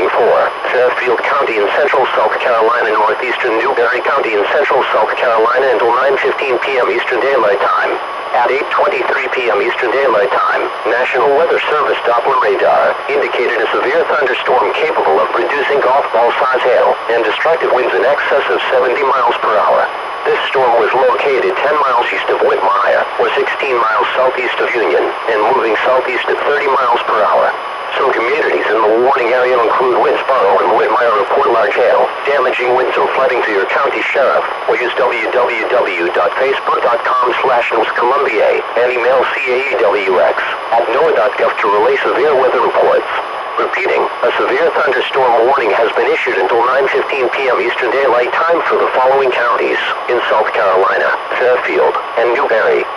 warning for Fairfield County in central South Carolina, northeastern Newberry County in central South Carolina until 9:15 p.m. Eastern Daylight Time. At 8:23 p.m. Eastern Daylight Time, National Weather Service Doppler radar indicated a severe thunderstorm capable of producing golf ball-size hail and destructive winds in excess of 70 miles per hour. This storm was located 10 miles east of Whitmire, or 16 miles southeast of Union, and moving southeast at 30 miles per hour. Some communities in the warning area include Winsboro and Whitmire report large hail, damaging winds or flooding to your county sheriff, or use www.facebook.com/NewsColumbia and email caewx@noaa.gov to relay severe weather reports. Repeating, a severe thunderstorm warning has been issued until 9:15 p.m. Eastern Daylight Time for the following counties in South Carolina: Fairfield and Newberry.